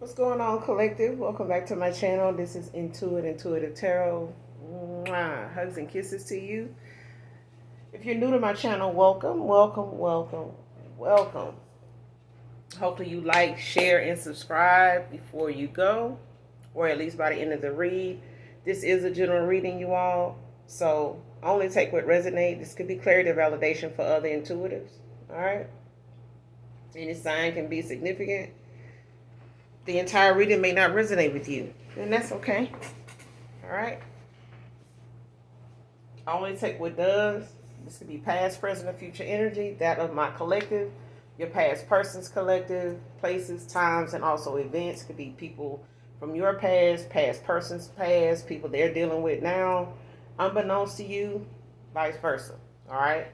What's going on, collective? Welcome back to my channel. This is Intuitive Tarot. Mwah. Hugs and kisses to you. If you're new to my channel, welcome, welcome, welcome, welcome. Hopefully you like, share, and subscribe before you go, or at least by the end of the read. This is a general reading, you all, so only take what resonates. This could be clarity or validation for other intuitives. All right. Any sign can be significant. The entire reading may not resonate with you, and that's okay. All right. Only take what does. This could be past, present, or future energy. That of my collective, your past person's collective, places, times, and also events. Could be people from your past person's past, people they're dealing with now, unbeknownst to you, vice versa. All right.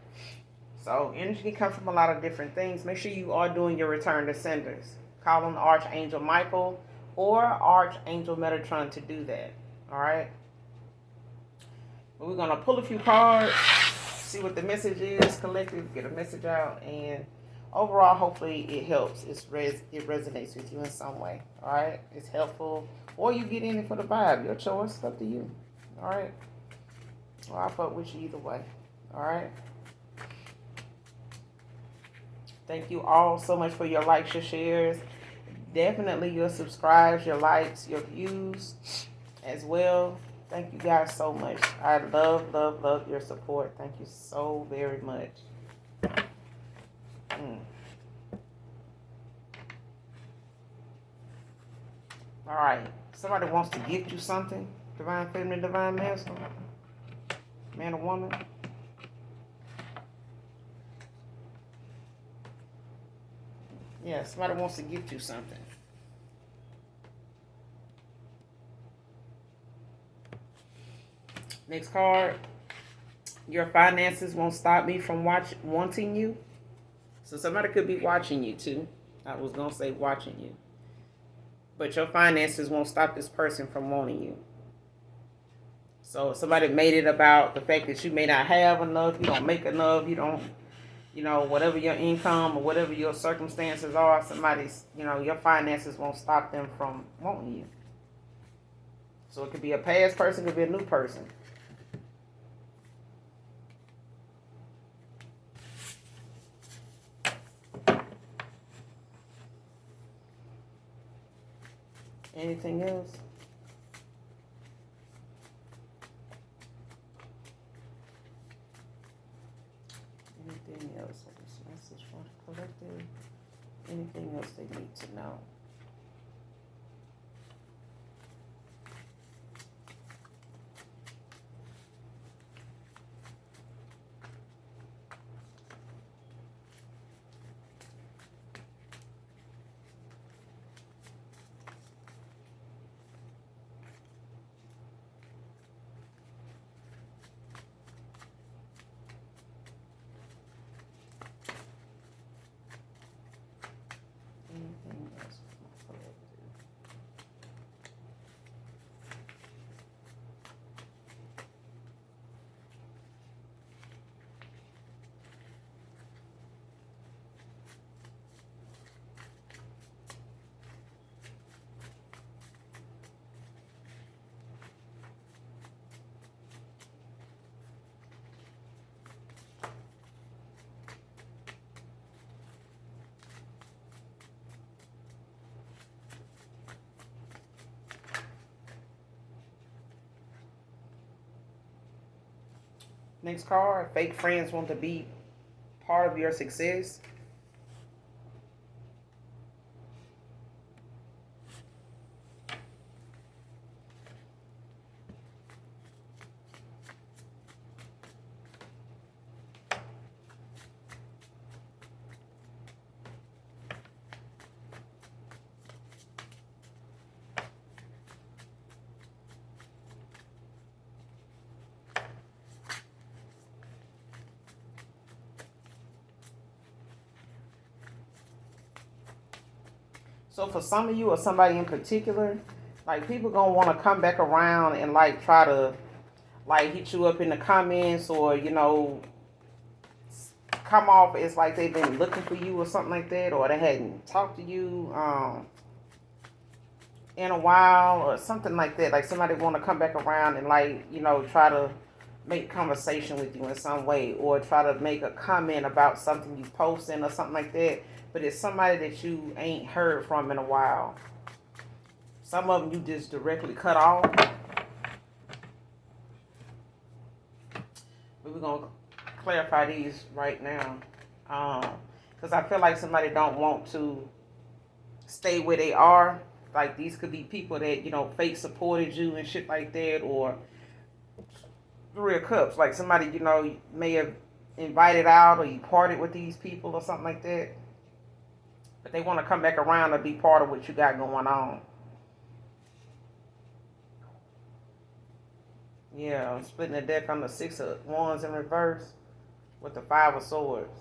So energy can come from a lot of different things. Make sure you are doing your return to senders. Call on Archangel Michael or Archangel Metatron to do that. All right. We're going to pull a few cards, see what the message is, collective, get a message out, and overall, hopefully it helps. It resonates with you in some way. All right. It's helpful. Or you get in it for the vibe. Your choice. It's up to you. All right. Well, I fuck with you either way. All right. Thank you all so much for your likes, your shares, definitely your subscribes, your likes, your views as well. Thank you guys so much. I love, love, love your support. Thank you so very much. All right. Somebody wants to gift you something. Divine feminine, divine masculine. Man or woman. Yeah, somebody wants to gift you something. Next card. Your finances won't stop me from wanting you. So somebody could be watching you too. I was going to say watching you. But your finances won't stop this person from wanting you. So if somebody made it about the fact that you may not have enough, you don't make enough, you don't, whatever your income or whatever your circumstances are, somebody's, your finances won't stop them from wanting you. So it could be a past person, it could be a new person. Anything else? Anything else? This message from the collective. Anything else they need to know? Anything else from the collective? Next card, fake friends want to be part of your success. So for some of you or somebody in particular, like people gonna want to come back around and like try to like hit you up in the comments or come off as like they've been looking for you or something like that, or they hadn't talked to you. in a while or something like that. Like somebody want to come back around and like, try to make conversation with you in some way or try to make a comment about something you posting or something like that. But it's somebody that you ain't heard from in a while. Some of them you just directly cut off. But we're going to clarify these right now. Because I feel like somebody don't want to stay where they are. Like these could be people that, fake supported you and shit like that. Or Three of Cups. Like somebody, may have invited out or you parted with these people or something like that. But they want to come back around and be part of what you got going on. Yeah, I'm splitting the deck on the Six of Wands in reverse with the Five of Swords.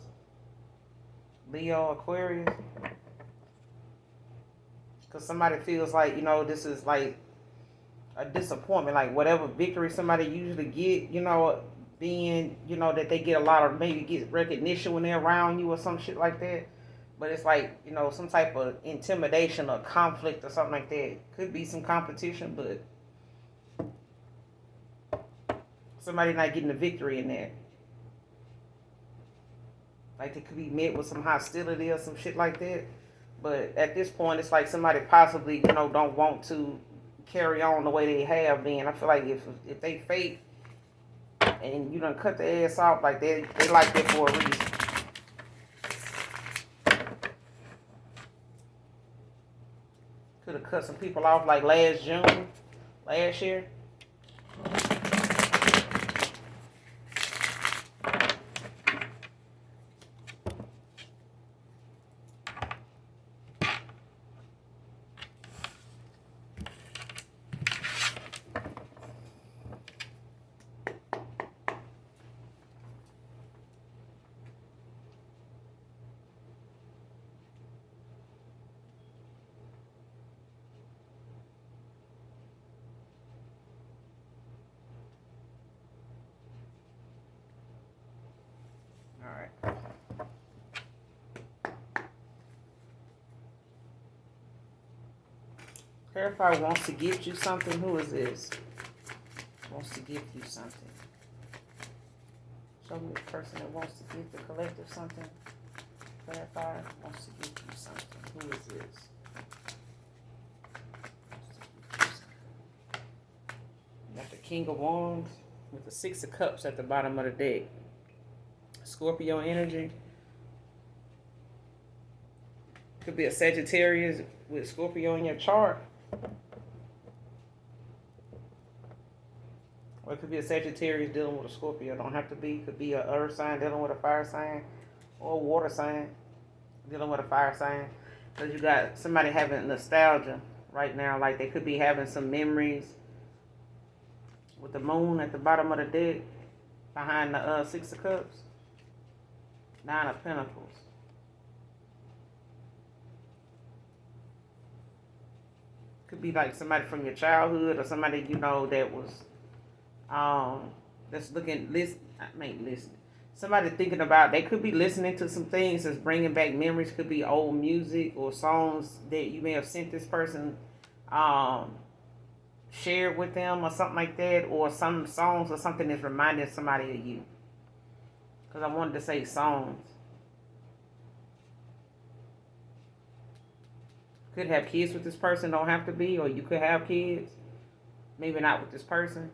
Leo, Aquarius. Because somebody feels like, this is like a disappointment. Like whatever victory somebody usually get, being, that they get a lot of, maybe get recognition when they're around you or some shit like that. But it's like, some type of intimidation or conflict or something like that. Could be some competition, but somebody not getting a victory in that. Like they could be met with some hostility or some shit like that. But at this point, it's like somebody possibly, don't want to carry on the way they have been. I feel like if they fake and you done cut the ass off, like they like that for a reason. Could have cut some people off like last year. All right. Clarify wants to gift you something. Who is this? Wants to gift you something. Show me the person that wants to give the collective something. Clarify wants to gift you something. Who is this? You got the King of Wands with the Six of Cups at the bottom of the deck. Scorpio energy. Could be a Sagittarius with Scorpio in your chart. Or it could be a Sagittarius dealing with a Scorpio. Don't have to be. Could be an earth sign dealing with a fire sign. Or a water sign dealing with a fire sign. Because you got somebody having nostalgia right now. Like they could be having some memories. With the moon at the bottom of the deck. Behind the Six of Cups. Nine of Pentacles. Could be like somebody from your childhood or somebody that was that's listening. Somebody thinking about, they could be listening to some things that's bringing back memories. Could be old music or songs that you may have sent this person, shared with them or something like that, or some songs or something that's reminding somebody of you. Because I wanted to say songs. Could have kids with this person, don't have to be, or you could have kids. Maybe not with this person,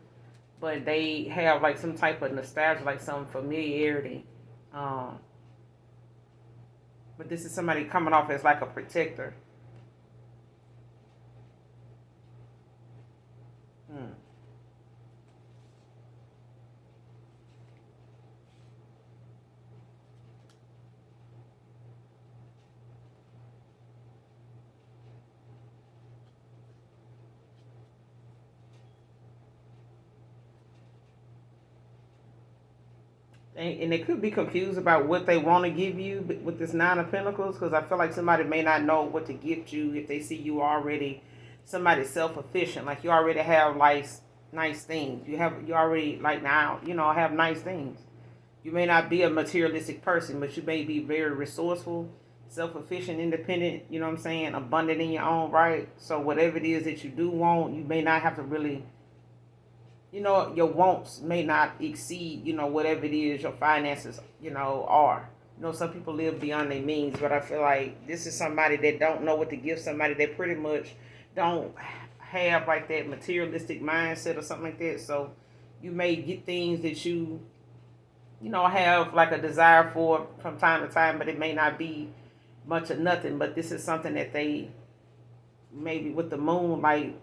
but they have like some type of nostalgia, like some familiarity. But this is somebody coming off as like a protector. And they could be confused about what they want to give you with this Nine of Pentacles, because I feel like somebody may not know what to gift you if they see you already somebody self-efficient, like you already have like nice things. You already like now, have nice things. You may not be a materialistic person, but you may be very resourceful self-efficient, independent, you know what I'm saying, abundant in your own right. So whatever it is that you do want, you may not have to really, your wants may not exceed, whatever it is your finances, are. Some people live beyond their means, but I feel like this is somebody that don't know what to give somebody that pretty much don't have like that materialistic mindset or something like that. So you may get things that have like a desire for from time to time, but it may not be much of nothing. But this is something that they maybe with the moon like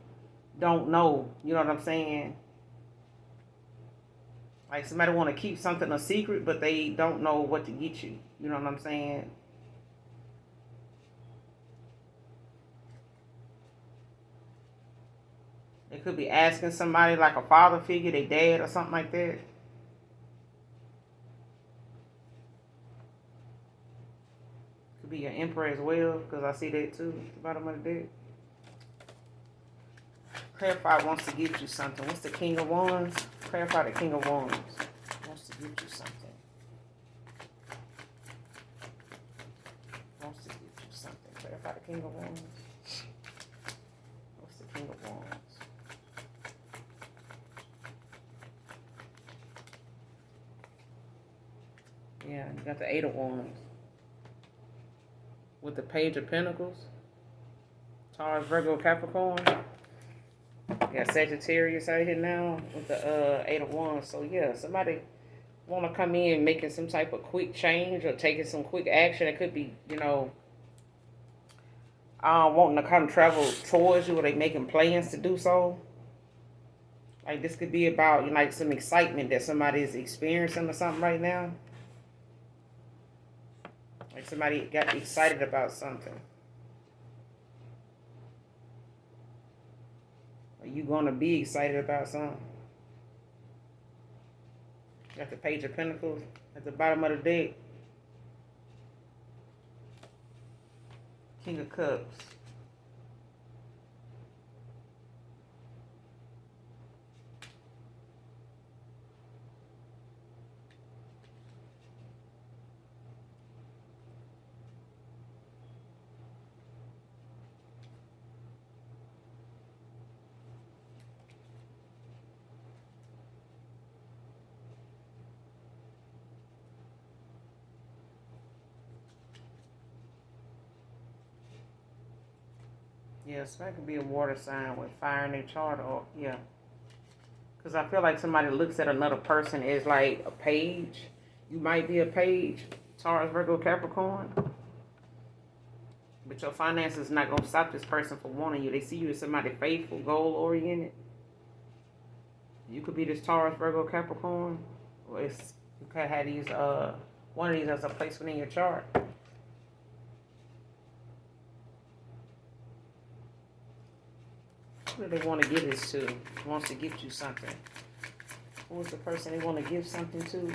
don't know. You know what I'm saying? Like somebody want to keep something a secret, but they don't know what to get you. You know what I'm saying? They could be asking somebody like a father figure, their dad or something like that. Could be your emperor as well, because I see that too at the bottom of the deck. Clarify wants to give you something. What's the King of Wands? Clarify the King of Wands. Wants to give you something. Wants to give you something. Clarify the King of Wands. What's the King of Wands? Yeah, you got the Eight of Wands. With the Page of Pentacles. Taurus, Virgo, Capricorn. You got Sagittarius out here now with the Eight of Wands. So yeah, somebody want to come in making some type of quick change or taking some quick action. It could be, wanting to come travel towards you, or they making plans to do so. Like this could be about like some excitement that somebody is experiencing or something right now. Like somebody got excited about something. Are you gonna be excited about something? Got the Page of Pentacles at the bottom of the deck. King of Cups. Yes, that could be a water sign with fire in their chart, or yeah. Because I feel like somebody looks at another person as like a page. You might be a page, Taurus, Virgo, Capricorn. But your finances is not going to stop this person from wanting you. They see you as somebody faithful, goal-oriented. You could be this Taurus, Virgo, Capricorn. Or you could have these, one of these as a placement in your chart. Who do they want to give this to? Who wants to gift you something? Who is the person they want to give something to?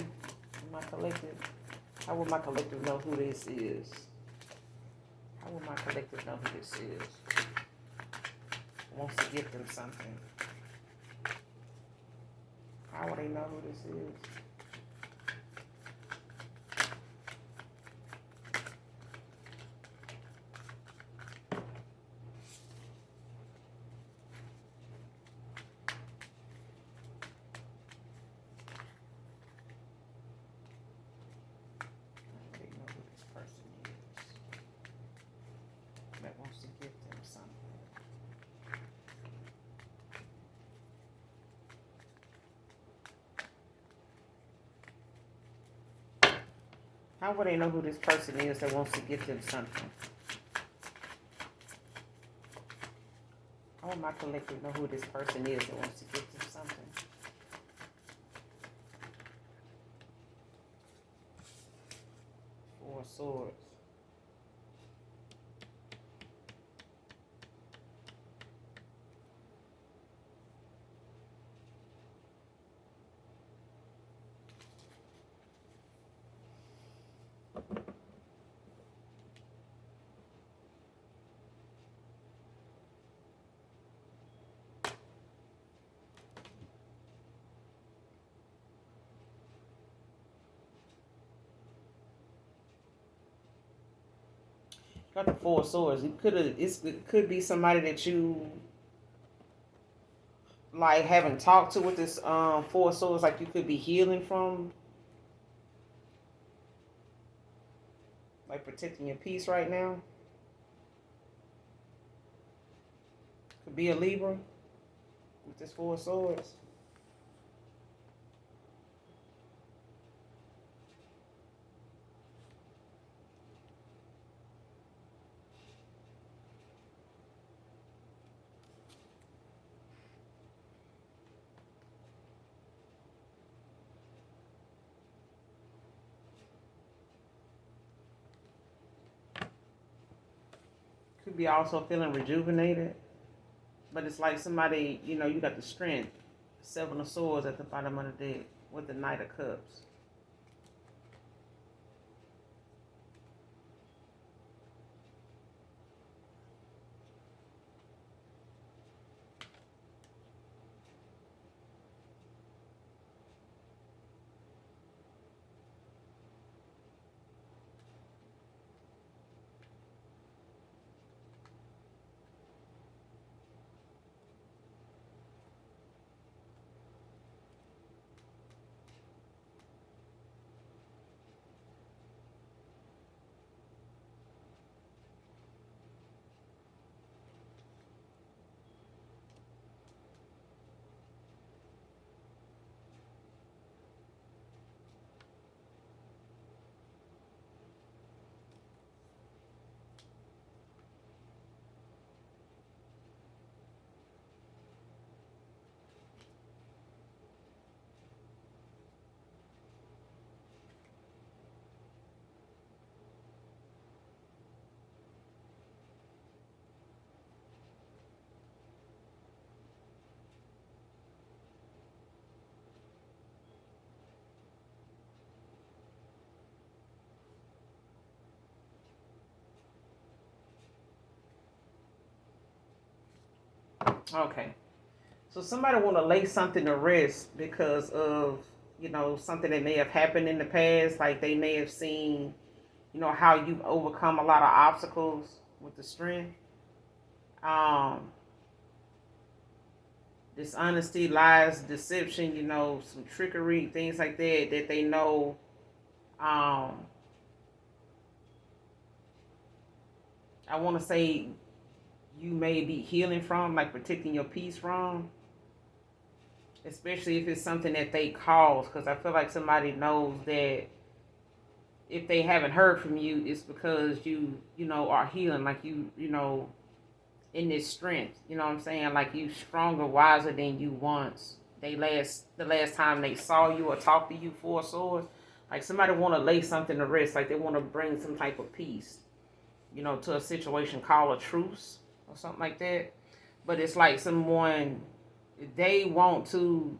My collective. How will my collective know who this is? How will my collective know who this is? Wants to give them something. How will they know who this is? How would they know who this person is that wants to give them something? How would my collective know who this person is that wants to give them something? Four of Swords. Got the Four of Swords. It could be somebody that you like haven't talked to with this Four of Swords. Like you could be healing from, like protecting your peace right now. Could be a Libra with this Four of Swords. Could be also feeling rejuvenated. But it's like somebody, you got the strength. Seven of Swords at the bottom of the deck with the Knight of Cups. Okay. So somebody want to lay something to rest because of, something that may have happened in the past. Like they may have seen, how you've overcome a lot of obstacles with the strength. Um, Dishonesty, lies, deception, some trickery, things like that they know. Um, I want to say you may be healing from, like protecting your peace from, especially if it's something that they cause. Because I feel like somebody knows that if they haven't heard from you, it's because you are healing, like in this strength. You know what I'm saying? Like you stronger, wiser than you once. The last time they saw you or talked to you, Four Swords. Like somebody want to lay something to rest. Like they want to bring some type of peace, to a situation called a truce or something like that. But it's like someone, they want to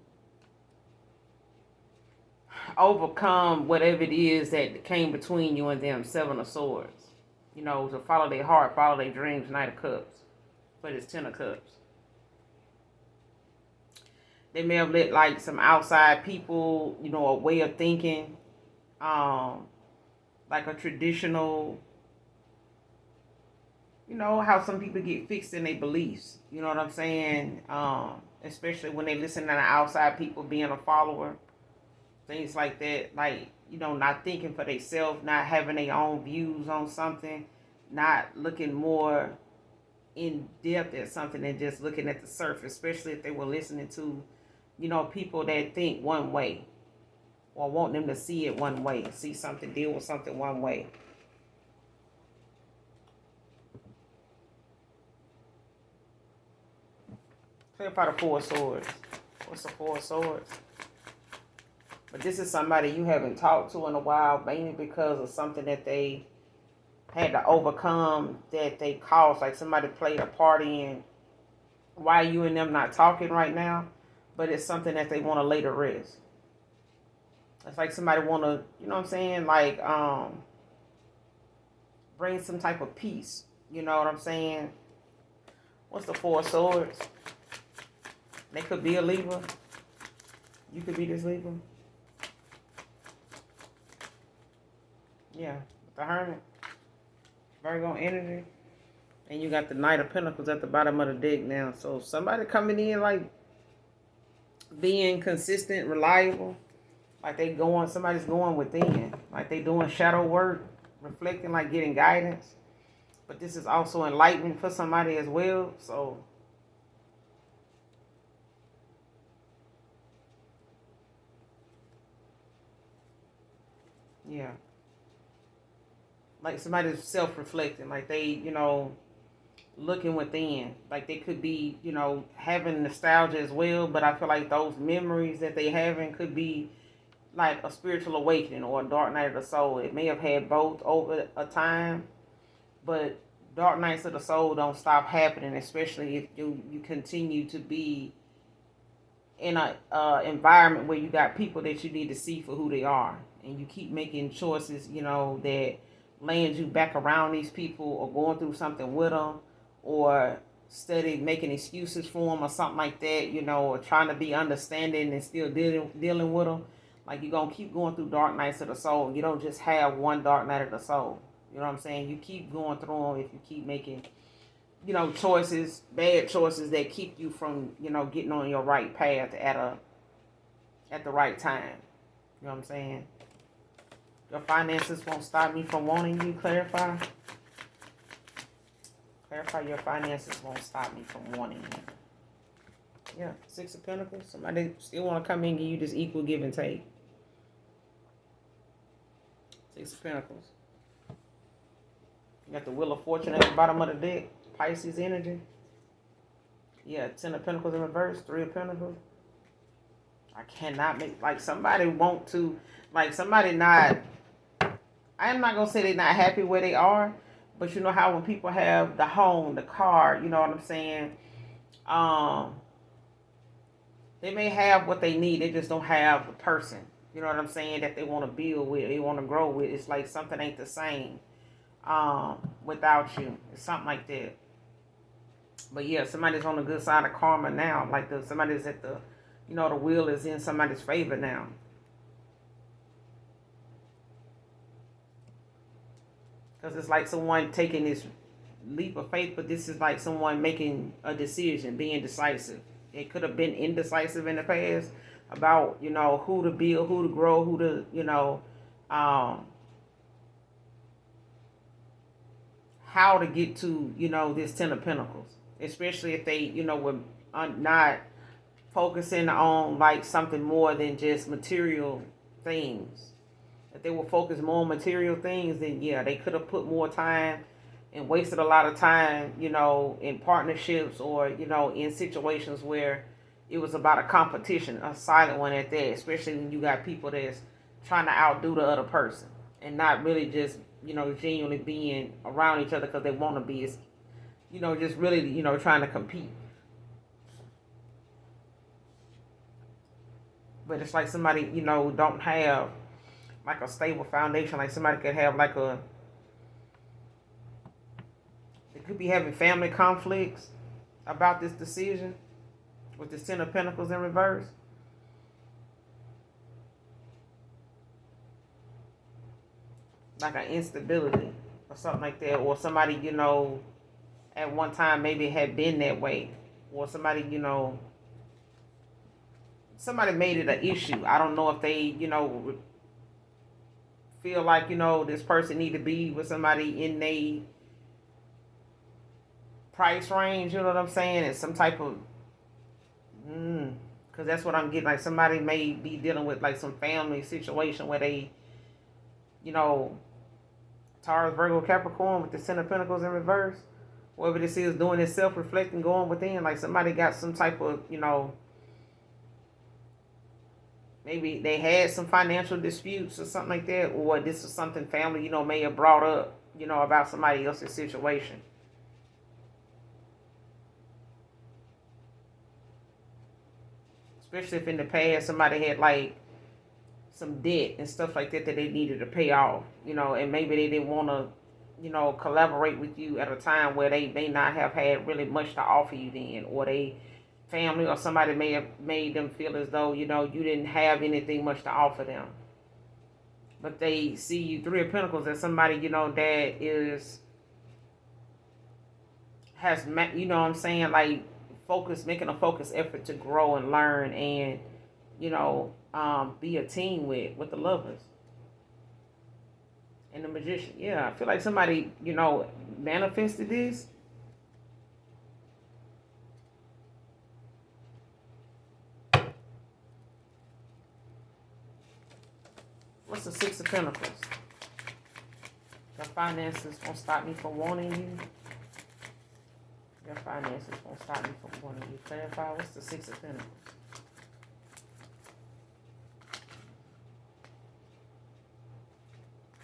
overcome whatever it is that came between you and them. Seven of Swords. To follow their heart, follow their dreams. Knight of Cups. But it's Ten of Cups. They may have let like some outside people, a way of thinking, like a traditional, how some people get fixed in their beliefs. You know what I'm saying? Especially when they listen to the outside people being a follower, things like that. Like, not thinking for themselves, not having their own views on something, not looking more in depth at something than just looking at the surface, especially if they were listening to, people that think one way or want them to see it one way, see something, deal with something one way. Clarify the Four of Swords. What's the Four of Swords? But this is somebody you haven't talked to in a while, mainly because of something that they had to overcome, that they caused. Like somebody played a part in why you and them not talking right now, but it's something that they want to lay to rest. It's like somebody want to, you know what I'm saying, like bring some type of peace. You know what I'm saying? What's the Four of Swords? They could be a Libra. You could be this Libra. Yeah, the Hermit. Virgo energy. And you got the Knight of Pentacles at the bottom of the deck now. So somebody coming in like being consistent, reliable. Like somebody's going within. Like they doing shadow work, reflecting, like getting guidance. But this is also enlightenment for somebody as well. So yeah. Like somebody's self-reflecting. Like they, looking within. Like they could be, having nostalgia as well. But I feel like those memories that they having could be like a spiritual awakening or a dark night of the soul. It may have had both over a time, but dark nights of the soul don't stop happening, especially if you continue to be in a environment where you got people that you need to see for who they are, and you keep making choices, that land you back around these people, or going through something with them, or study making excuses for them or something like that, or trying to be understanding and still dealing with them. Like you're gonna keep going through dark nights of the soul. You don't just have one dark night of the soul. You know what I'm saying? You keep going through them if you keep making, choices, bad choices that keep you from, getting on your right path at the right time. You know what I'm saying? Your finances won't stop me from wanting you. Clarify. Clarify, your finances won't stop me from wanting you. Yeah, Six of Pentacles. Somebody still want to come in and give you this equal give and take. Six of Pentacles. You got the Wheel of Fortune at the bottom of the deck. Pisces energy. Yeah, Ten of Pentacles in reverse. Three of Pentacles. I cannot make, like, somebody want to, like, somebody not, I'm not going to say they're not happy where they are, but you know how when people have the home, the car, you know what I'm saying? They may have what they need. They just don't have the person, you know what I'm saying, that they want to build with, they want to grow with. It's like something ain't the same without you. It's something like that. But yeah, somebody's on the good side of karma now. Like somebody's at the, the wheel is in somebody's favor now. Because it's like someone taking this leap of faith, but this is like someone making a decision, being decisive. It could have been indecisive in the past about, who to build, who to grow, who to, how to get to, this Ten of Pentacles. Especially if they, were not focusing on like something more than just material things. If they were focused more on material things, then yeah, they could have put more time and wasted a lot of time, in partnerships or, in situations where it was about a competition, a silent one at that, especially when you got people that's trying to outdo the other person and not really just, genuinely being around each other because they want to be, just really, trying to compete. But it's like somebody, don't have like a stable foundation. Like somebody could have like they could be having family conflicts about this decision with this Ten of Pentacles in reverse. Like an instability or something like that. Or somebody, at one time maybe had been that way. Or somebody, somebody made it an issue. I don't know if they, feel like, this person need to be with somebody in a price range, you know what I'm saying? It's some type of, because that's what I'm getting. Like somebody may be dealing with like some family situation where they, Taurus, Virgo, Capricorn with the Ten of Pentacles in reverse. Whatever this is, doing this self-reflecting, going within. Like somebody got some type of, maybe they had some financial disputes or something like that, or this is something family, may have brought up, about somebody else's situation. Especially if in the past somebody had like some debt and stuff like that they needed to pay off, and maybe they didn't want to, collaborate with you at a time where they may not have had really much to offer you then, or they family or somebody may have made them feel as though, you didn't have anything much to offer them. But they see you, Three of Pentacles, as somebody, that is has, you know what I'm saying, like making a focused effort to grow and learn and, be a team with the lovers and the magician. Yeah, I feel like somebody, manifested this. What's the Six of Pentacles? Your finances won't stop me from wanting you. Your finances won't stop me from wanting you. Clarify. What's the Six of Pentacles?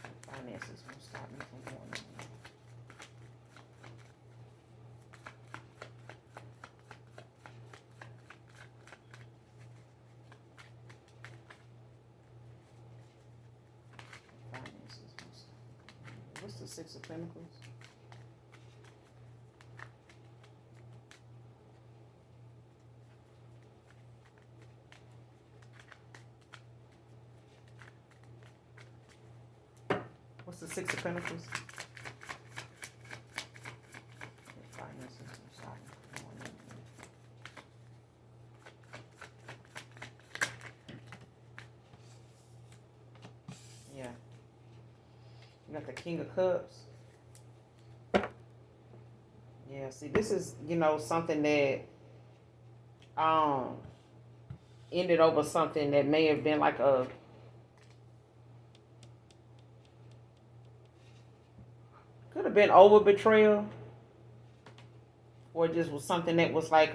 Your finances won't stop me from wanting you. Finances won't stop me. What's the Six of Pentacles? What's the Six of Pentacles? Finances won't stop me from wanting you. Yeah. You got the King of Cups. Yeah, see, this is, something that ended over something that may have been like could have been over betrayal, or just was something that was like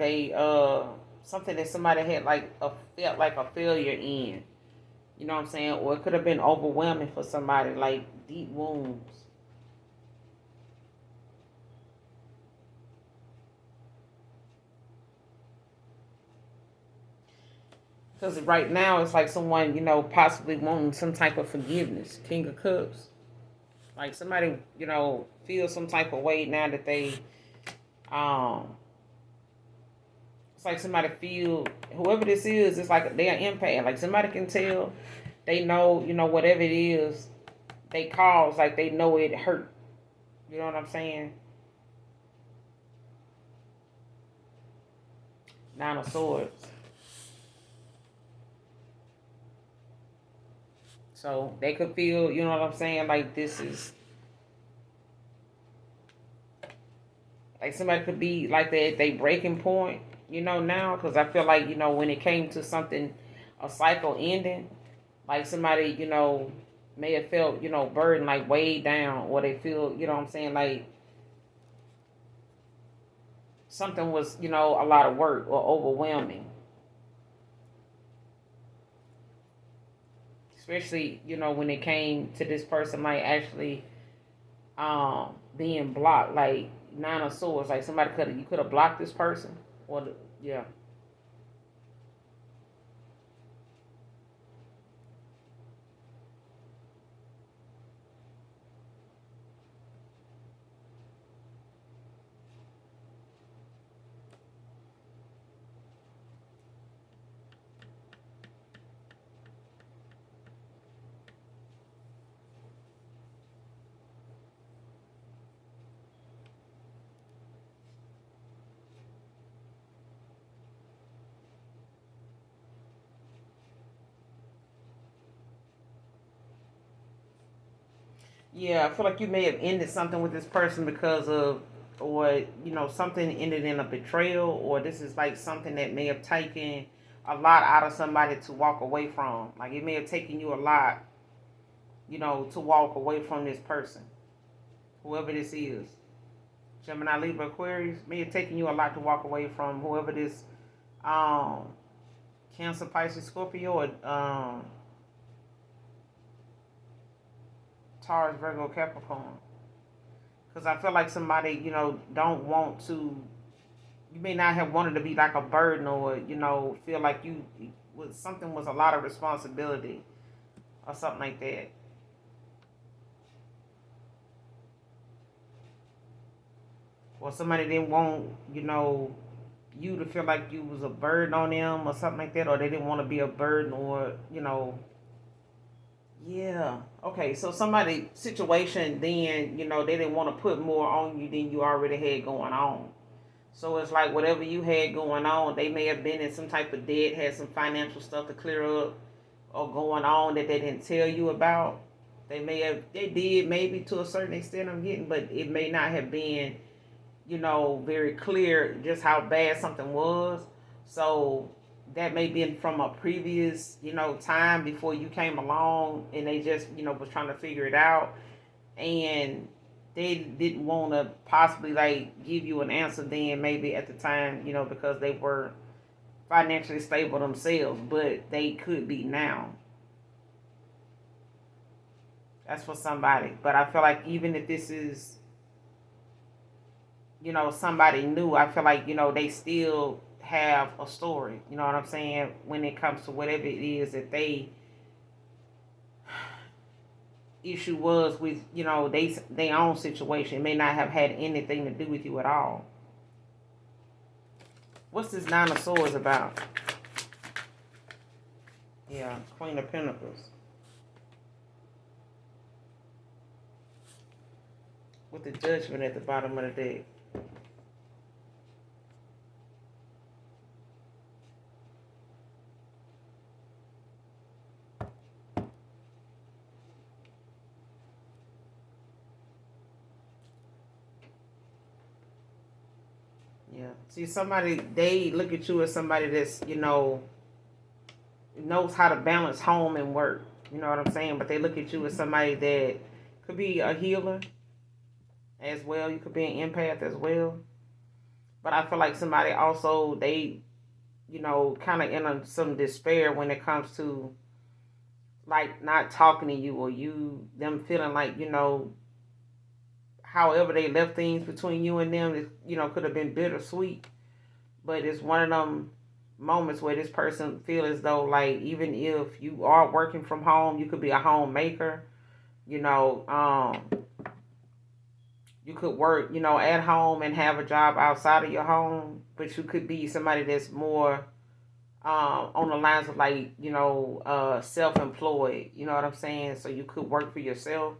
something that somebody had felt like a failure in. You know what I'm saying? Or it could have been overwhelming for somebody, like deep wounds. Because right now it's like someone, possibly wanting some type of forgiveness. King of Cups. Like somebody, feels some type of way now that they, um, it's like somebody feel, whoever this is, it's like they're empath. Like somebody can tell, they know, whatever it is they cause, like they know it hurt. You know what I'm saying? Nine of Swords. So they could feel, you know what I'm saying, like this is, like somebody could be like they breaking point, now, because I feel like, when it came to something, a cycle ending, like somebody, may have felt, burdened, like weighed down, or they feel, you know what I'm saying, like something was, a lot of work or overwhelming. Especially, when it came to this person, like actually being blocked, like Nine of Swords, like you could have blocked this person, yeah. Yeah, I feel like you may have ended something with this person because of, or something ended in a betrayal, or this is like something that may have taken a lot out of somebody to walk away from. Like it may have taken you a lot, to walk away from this person, whoever this is. Gemini, Libra, Aquarius may have taken you a lot to walk away from whoever this, um, Cancer, Pisces, Scorpio, or Taurus, Virgo, Capricorn. Because I feel like somebody, don't want to. You may not have wanted to be like a burden, or feel like you was something was a lot of responsibility or something like that. Or somebody didn't want, you to feel like you was a burden on them or something like that, or they didn't want to be a burden, or Yeah. Okay. So somebody situation, then they didn't want to put more on you than you already had going on. So it's like whatever you had going on, they may have been in some type of debt, had some financial stuff to clear up, or going on that they didn't tell you about. They did maybe to a certain extent. I'm getting, but it may not have been, very clear just how bad something was. So that may be from a previous, time before you came along, and they just, was trying to figure it out, and they didn't want to possibly like give you an answer then maybe at the time, because they were financially stable themselves, but they could be now. That's for somebody. But I feel like even if this is, somebody new, I feel like, they still have a story. You know what I'm saying? When it comes to whatever it is that they issue was with, they own situation. It may not have had anything to do with you at all. What's this Nine of Swords about? Yeah, Queen of Pentacles. With the Judgment at the bottom of the deck. Yeah. See, somebody, they look at you as somebody that's, knows how to balance home and work. You know what I'm saying? But they look at you as somebody that could be a healer as well. You could be an empath as well. But I feel like somebody also, they, kind of in some despair when it comes to like not talking to you, or them feeling like, however they left things between you and them, it, could have been bittersweet. But it's one of them moments where this person feel as though like even if you are working from home, you could be a homemaker. You know, you could work, at home and have a job outside of your home, but you could be somebody that's more on the lines of like, self-employed. You know what I'm saying? So you could work for yourself.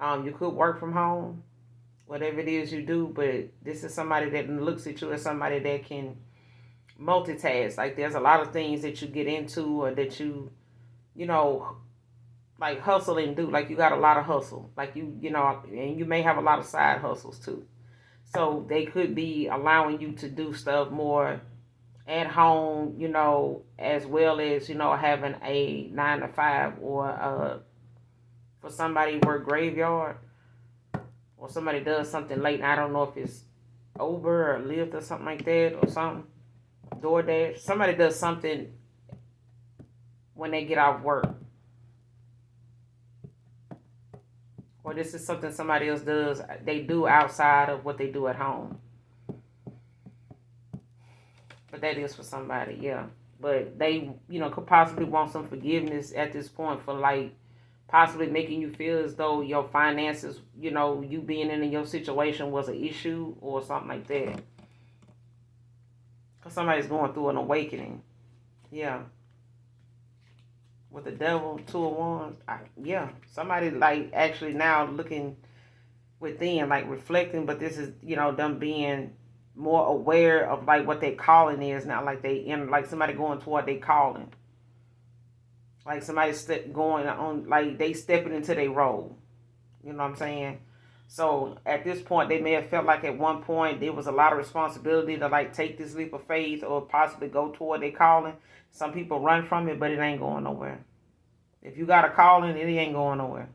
You could work from home, whatever it is you do. But this is somebody that looks at you as somebody that can multitask. Like there's a lot of things that you get into, or that you know, like hustle and do. Like you got a lot of hustle. Like and you may have a lot of side hustles too. So they could be allowing you to do stuff more at home, as well as, having a 9 to 5, or for somebody who work graveyard, or somebody does something late. I don't know if it's Uber or Lyft or something like that, or something. DoorDash. Somebody does something when they get off work. Or this is something somebody else does, they do outside of what they do at home. But that is for somebody, yeah. But they, could possibly want some forgiveness at this point for like possibly making you feel as though your finances, you being in your situation was an issue or something like that. Because somebody's going through an awakening. Yeah. With the Devil, Two of Wands. Yeah. Somebody like actually now looking within, like reflecting, but this is, them being more aware of like what their calling is now. Like they in like somebody going toward their calling. Like somebody going on, like they stepping into their role. You know what I'm saying? So at this point, they may have felt like at one point there was a lot of responsibility to like take this leap of faith or possibly go toward their calling. Some people run from it, but it ain't going nowhere. If you got a calling, it ain't going nowhere.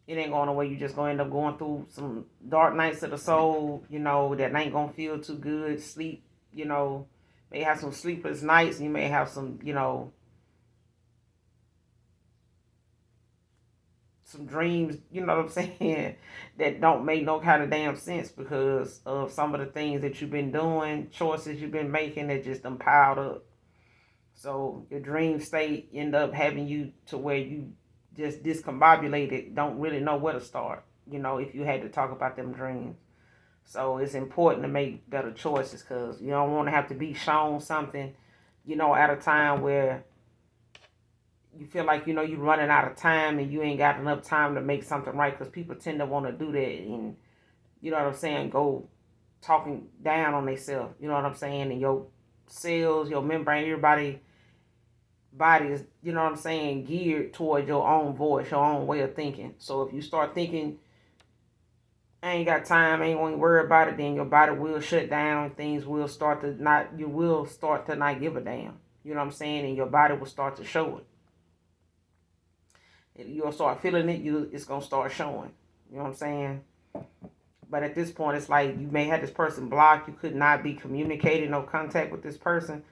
It ain't going nowhere. You just gonna end up going through some dark nights of the soul. That ain't gonna feel too good. Sleep. May have some sleepless nights. And you may have some dreams, what I'm saying, that don't make no kind of damn sense because of some of the things that you've been doing, choices you've been making that just done piled up. So your dream state end up having you to where you just discombobulated, don't really know where to start, if you had to talk about them dreams. So it's important to make better choices because you don't want to have to be shown something, at a time where you feel like, you know, you're running out of time and you ain't got enough time to make something right, because people tend to want to do that and, you know what I'm saying, go talking down on themselves, you know what I'm saying, and your cells, your membrane, everybody body is, you know what I'm saying, geared toward your own voice, your own way of thinking. So if you start thinking, I ain't got time, I ain't going to worry about it, then your body will shut down, things will start to not, you will start to not give a damn, you know what I'm saying, and your body will start to show it. You'll start feeling it, it's going to start showing, you know what I'm saying. But at this point, it's like you may have this person blocked, you could not be communicating, no contact with this person,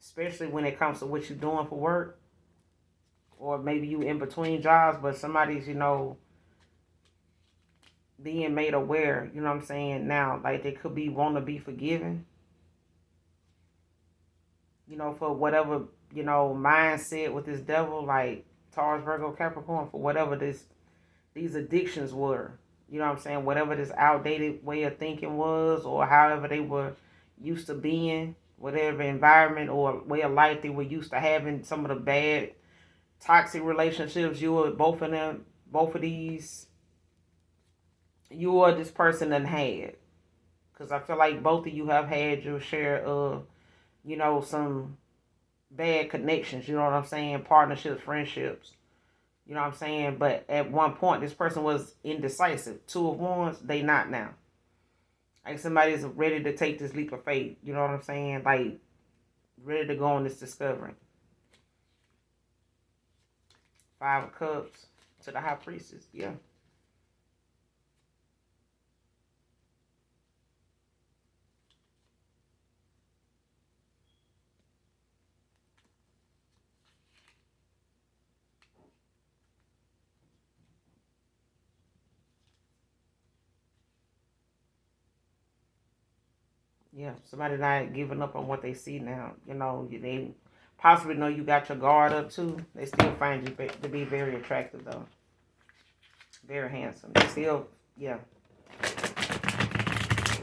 especially when it comes to what you're doing for work, or maybe you in between jobs, but somebody's, you know, being made aware, you know what I'm saying, now, like they could be want to be forgiven, you know, for whatever, you know, mindset with this devil, like Taurus, Virgo, Capricorn, for whatever these addictions were, you know what I'm saying, whatever this outdated way of thinking was, or however they were used to being, whatever environment or way of life they were used to having, some of the bad toxic relationships you were both of them, both of these, you or this person done had. Because I feel like both of you have had your share of, you know, some bad connections, you know what I'm saying, partnerships, friendships, you know what I'm saying. But at one point, this person was indecisive. Two of Wands, they not now. Like somebody's ready to take this leap of faith, you know what I'm saying, like ready to go on this discovery. Five of Cups to the High Priestess, yeah. Yeah, somebody not giving up on what they see now. You know, they possibly know you got your guard up too. They still find you to be very attractive though. Very handsome. They still, yeah,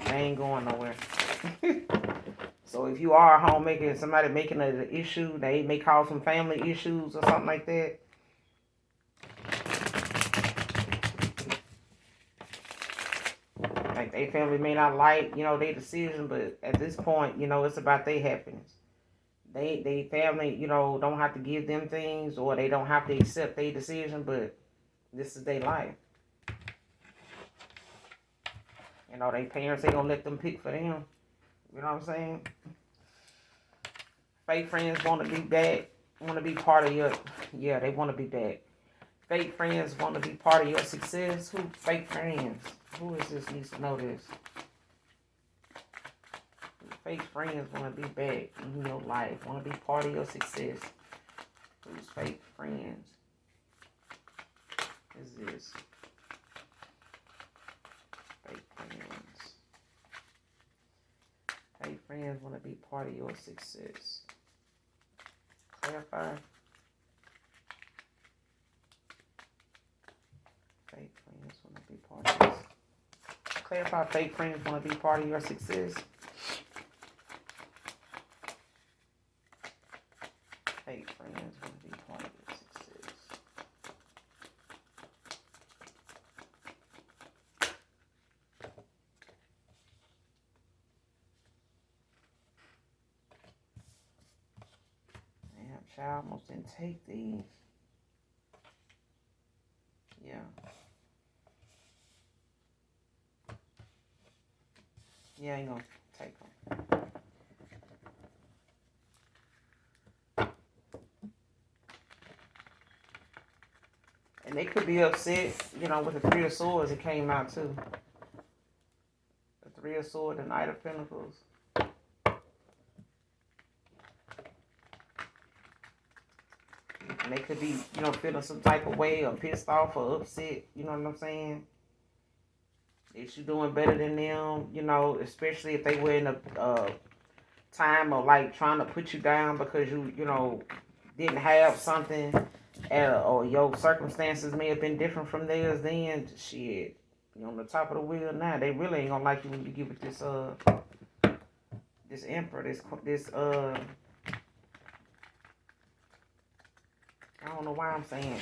they ain't going nowhere. So if you are a homemaker and somebody making it an issue, they may cause some family issues or something like that. Like their family may not like, you know, their decision, but at this point, you know, it's about their happiness. They family, you know, don't have to give them things, or they don't have to accept their decision, but this is their life. You know, their parents ain't gonna let them pick for them. You know what I'm saying? Fake friends want to be back, want to be part of your, yeah, they want to be back. Fake friends want to be part of your success. Who fake friends? Who is this needs to know this? Fake friends want to be back in your life, want to be part of your success. Who's fake friends? Is this fake friends? Fake friends want to be part of your success. Clarify. Fake friends want to be part of this. Clarify. Fake friends want to be part of your success. Fake friends want to be part of your success. Damn, child, almost didn't take these. Yeah. Yeah, I ain't gonna take them. And they could be upset, you know, with the Three of Swords. It came out too. The Three of Swords, the Knight of Pentacles. And they could be, you know, feeling some type of way or pissed off or upset. You know what I'm saying? If you're doing better than them, you know, especially if they were in a time of like trying to put you down because you know, didn't have something, or your circumstances may have been different from theirs. Then shit, you on the top of the wheel now. They really ain't gonna like you when you give it this this Emperor, this I don't know why I'm saying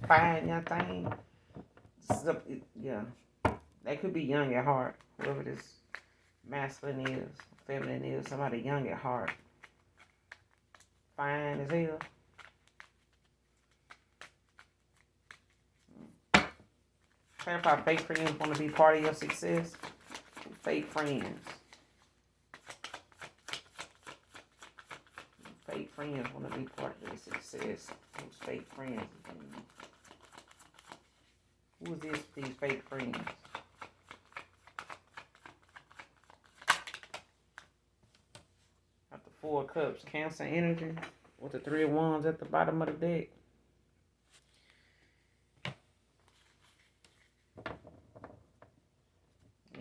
fine young thing. Yeah, they could be young at heart. Whoever this masculine is, feminine is, somebody young at heart. Fine as hell. Clarify, fake friends want to be part of your success. Fake friends. Fake friends want to be part of your success. Who's fake friends? Who is this? These fake friends. Got the Four of Cups, Cancer energy, with the Three of Wands at the bottom of the deck.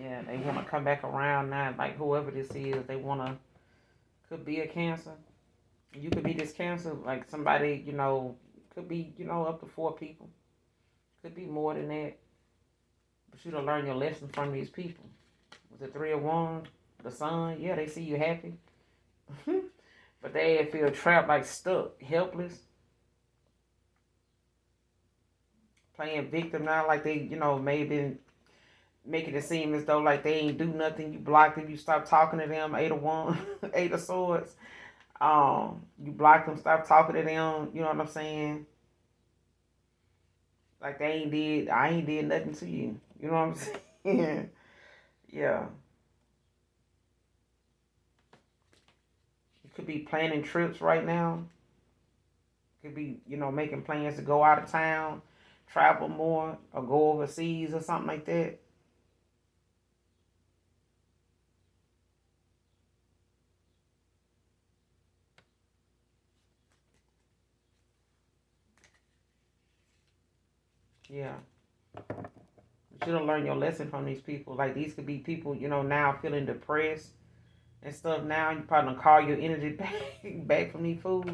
Yeah, they want to come back around now. Like whoever this is, they want to, could be a Cancer. You could be this Cancer, like somebody, could be, up to 4 people. Could be more than that. But you to learn your lesson from these people. With the Three of Wands, the Sun, yeah, they see you happy. But they feel trapped, like stuck, helpless. Playing victim now, like they, maybe making it seem as though like they ain't do nothing. You block them, you stop talking to them. 8 of Wands, 8 of Swords. You block them, stop talking to them. You know what I'm saying? Like I ain't did nothing to you. You know what I'm saying? Yeah. You could be planning trips right now. Could be, making plans to go out of town, travel more, or go overseas or something like that. Yeah. You should have learned your lesson from these people. Like these could be people, now feeling depressed and stuff. Now you probably gonna call your energy back from these fools.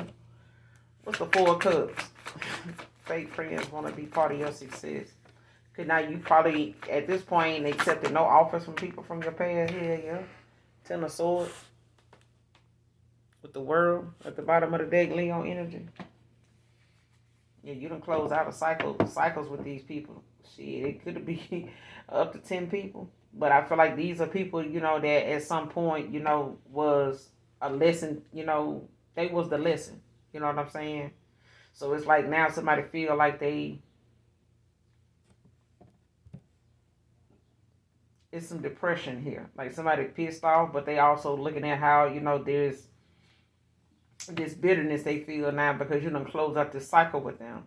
What's the Four of Cups? Fake friends want to be part of your success. Cause now you probably at this point ain't accepted no offers from people from your past. Yeah. 10 of Swords with the World at the bottom of the deck, Leo energy. Yeah, you done close out a cycles with these people. Shit, it could be up to 10 people. But I feel like these are people, that at some point, was a lesson, they was the lesson. You know what I'm saying? So it's like now somebody feel like it's some depression here. Like somebody pissed off, but they also looking at how, there's this bitterness they feel now because you done close out this cycle with them.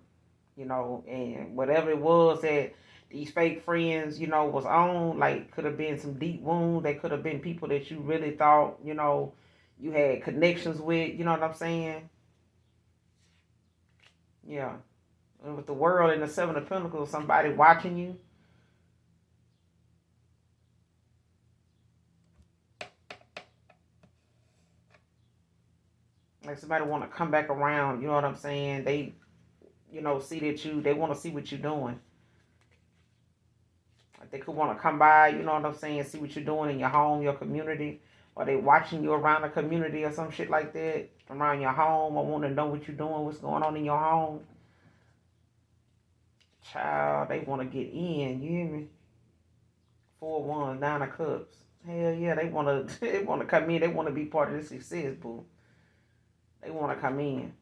And whatever it was that these fake friends, was on, like could have been some deep wounds. They could have been people that you really thought, you had connections with, you know what I'm saying? Yeah. And with the World and the Seven of Pentacles, somebody watching you. Like somebody want to come back around, you know what I'm saying? They, see that they want to see what you're doing. Like they could want to come by, you know what I'm saying, see what you're doing in your home, your community. Or they watching you around the community or some shit like that. Around your home. Or want to know what you're doing, what's going on in your home. Child, they want to get in, you hear me? 4 of Wands, 9 of Cups. Hell yeah, they want to they want to come in. They want to be part of this success, boo. They want to come in.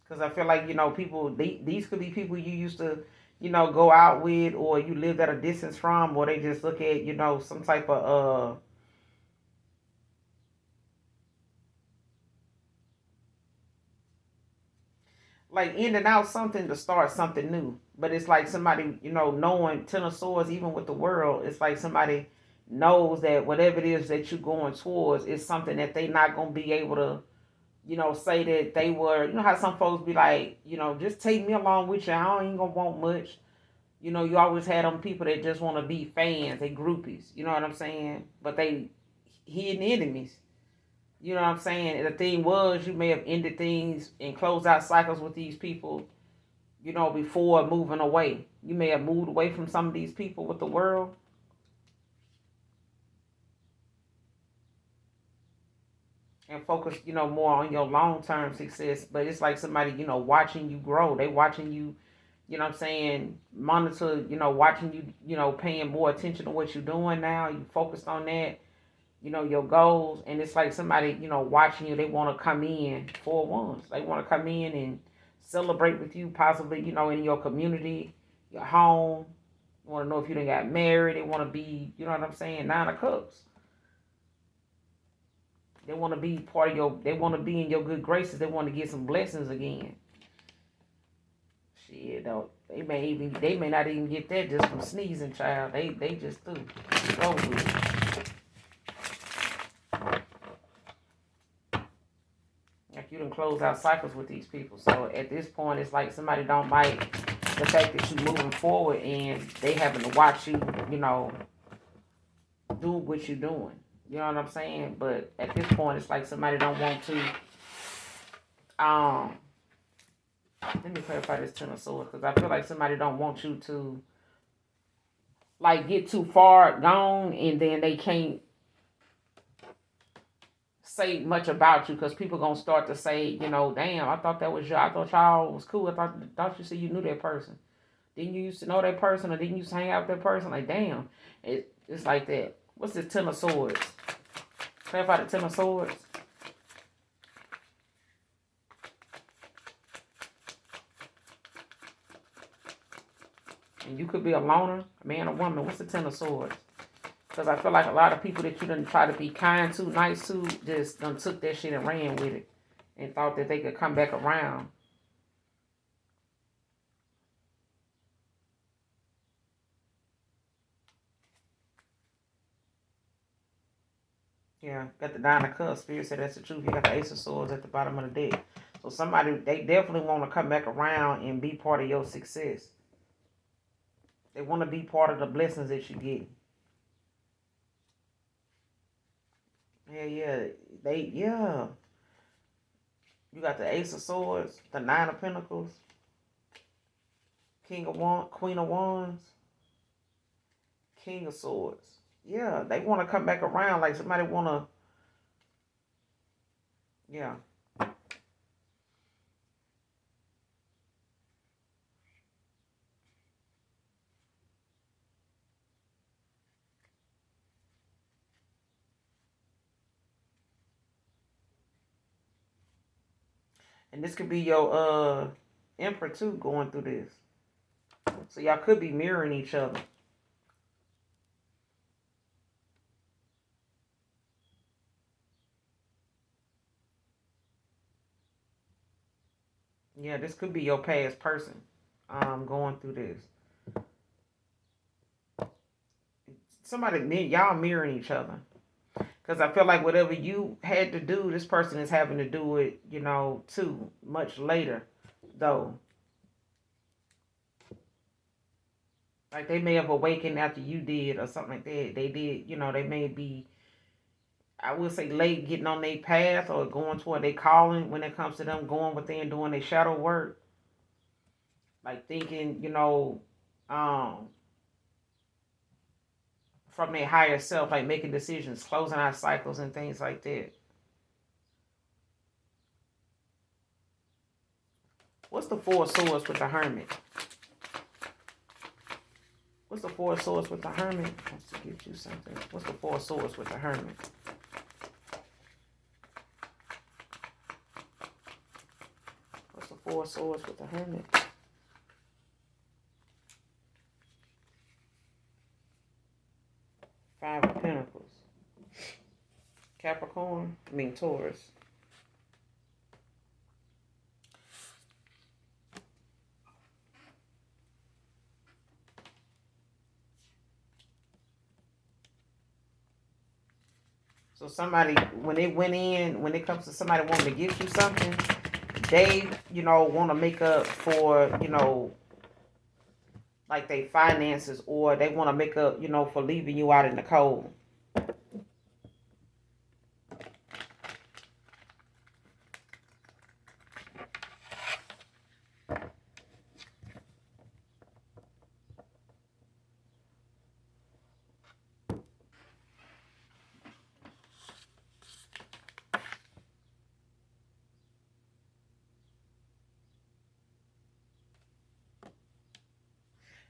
Because I feel like, people, these could be people you used to, go out with or you lived at a distance from, or they just look at, some type of, like in and out something to start something new. But it's like somebody, knowing 10 of Swords, even with the World, it's like somebody knows that whatever it is that you're going towards is something that they not going to be able to, say that they were, how some folks be like, just take me along with you. I ain't going to want much. You always had them people that just want to be fans, they groupies. You know what I'm saying? But they hidden enemies. You know what I'm saying? And the thing was, you may have ended things and closed out cycles with these people, before moving away. You may have moved away from some of these people with the World. and focus, more on your long term success. But it's like somebody, watching you grow. They watching you, what I'm saying, monitor, watching you, paying more attention to what you're doing now. You focused on that, your goals. And it's like somebody, watching you, they want to come in for once. They want to come in and celebrate with you, possibly, in your community, your home. You want to know if you done got married. They want to be, you know what I'm saying, 9 of Cups. They want to be part of your, they want to be in your good graces. They want to get some blessings again. Shit, though. They may not even get that just from sneezing, child. They just do. Go with it. Like you done close out cycles with these people. So at this point, it's like somebody don't like the fact that you moving forward and they having to watch you, do what you're doing. You know what I'm saying? But at this point, it's like somebody don't want to. Let me clarify this Ten of Swords, because I feel like somebody don't want you to like get too far gone, and then they can't say much about you, because people gonna start to say, damn, I thought that was y'all. I thought y'all was cool. I thought you said you knew that person. Didn't you used to know that person, or didn't you used to hang out with that person? Like, damn, it's like that. What's this Ten of Swords? Clarify the Ten of Swords. And you could be a loner, a man or woman. What's the Ten of Swords? Because I feel like a lot of people that you done try to be kind to, nice to, just done took that shit and ran with it. And thought that they could come back around. Yeah, got the Nine of Cups. Spirit said that's the truth. You got the Ace of Swords at the bottom of the deck. So somebody, they definitely want to come back around and be part of your success. They want to be part of the blessings that you get. Yeah. Yeah. You got the Ace of Swords, the Nine of Pentacles, King of Wands, Queen of Wands, King of Swords. Yeah, they want to come back around. Like somebody want to, yeah. And this could be your Emperor too going through this. So y'all could be mirroring each other. Yeah, this could be your past person going through this. Somebody, y'all mirroring each other. Because I feel like whatever you had to do, this person is having to do it, too, much later, though. Like they may have awakened after you did or something like that. They did, they may be, I would say, late getting on their path or going toward their calling when it comes to them going within doing their shadow work. Like thinking, um, from their higher self, like making decisions, closing out cycles and things like that. What's the Four of Swords with the Hermit? What's the Four of Swords with the Hermit? Wants to give you something. What's the Four of Swords with the Hermit? What's the Four of Swords with the Hermit? Five of Pentacles. Capricorn, Taurus. So somebody, when it comes to somebody wanting to give you something, they, want to make up for, like they finances, or they want to make up, for leaving you out in the cold.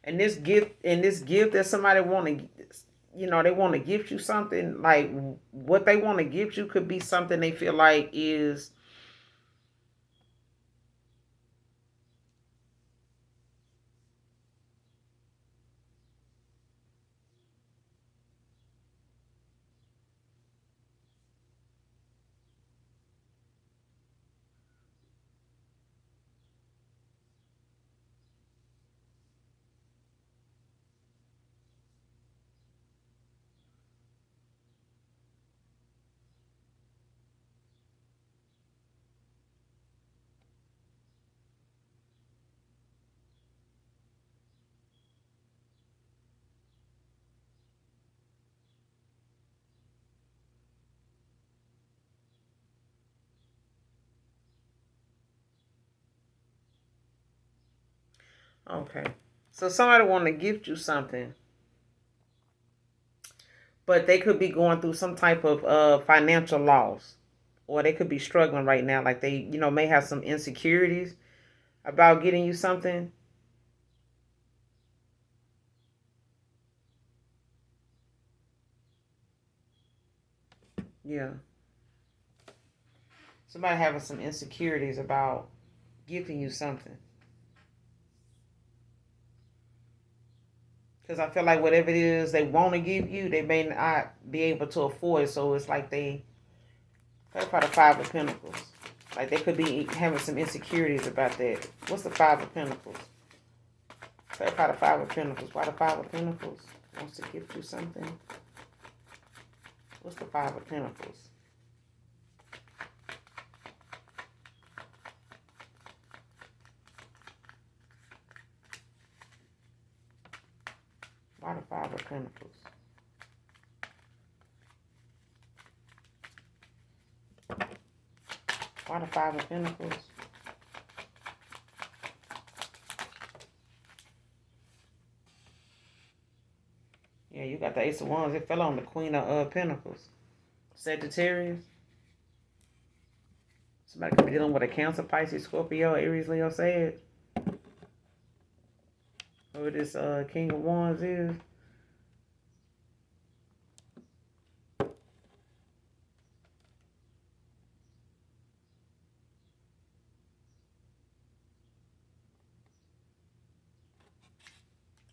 And this gift that somebody want to, they want to gift you something. Like, what they want to gift you could be something they feel like is okay. So somebody want to gift you something, but they could be going through some type of financial loss, or they could be struggling right now. Like, they, may have some insecurities about getting you something. Yeah. Somebody having some insecurities about giving you something. Because I feel like whatever it is they want to give you, they may not be able to afford. So it's like that's probably the Five of Pentacles. Like, they could be having some insecurities about that. What's the Five of Pentacles? Clarify the Five of Pentacles. Why the Five of Pentacles wants to gift you something? What's the Five of Pentacles? Why the Five of Pentacles? Why the Five of Pentacles? Yeah, you got the Ace of Wands. It fell on the Queen of Pentacles. Sagittarius. Somebody could be dealing with a Cancer, Pisces, Scorpio, Aries, Leo, Sag. Who this King of Wands is.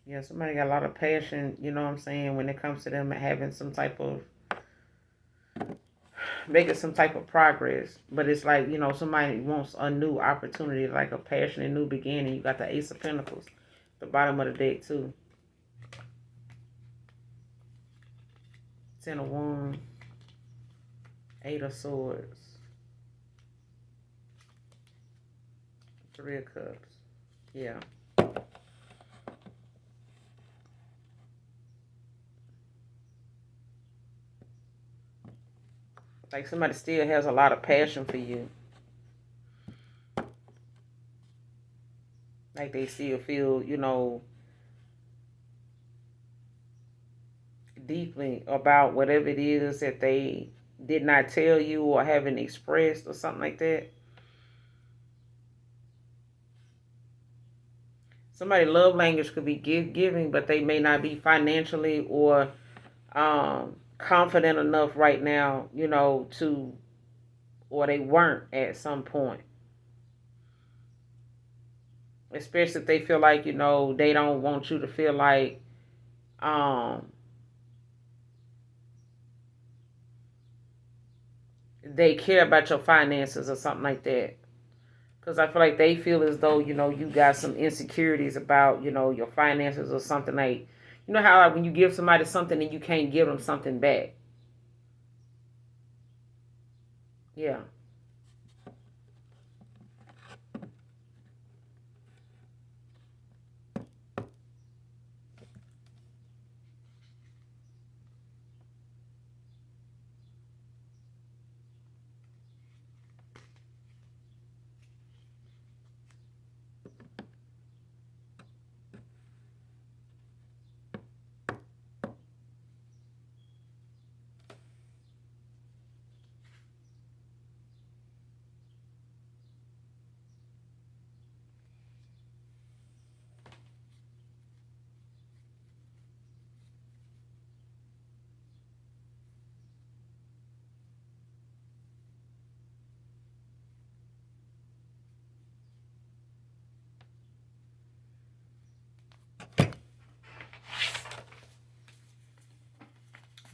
Yeah, somebody got a lot of passion, you know what I'm saying, when it comes to them having some type of, making some type of progress. But it's like, somebody wants a new opportunity, like a passionate new beginning. You got the Ace of Pentacles, the bottom of the deck too. Ten of Wands, Eight of Swords, Three of Cups. Yeah. Like, somebody still has a lot of passion for you. Like, they still feel, deeply about whatever it is that they did not tell you or haven't expressed or something like that. Somebody love language could be giving, but they may not be financially or confident enough right now, to, or they weren't at some point. Especially if they feel like, they don't want you to feel like they care about your finances or something like that. Because I feel like they feel as though, you got some insecurities about, your finances or something. Like, how, like, when you give somebody something and you can't give them something back. Yeah.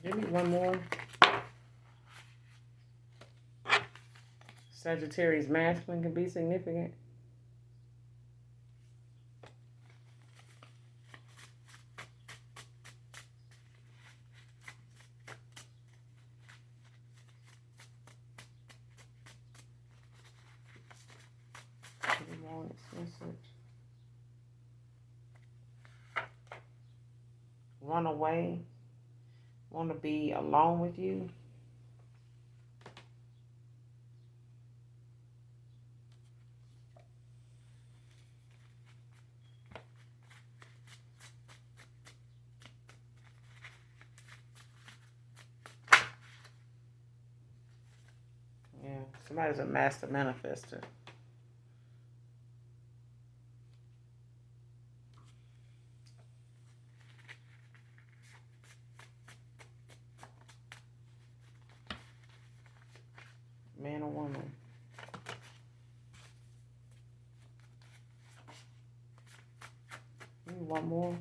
Give me one more. Sagittarius masculine can be significant. Run away. Want to be alone with you. Yeah, somebody's a master manifester. Man or woman. One more.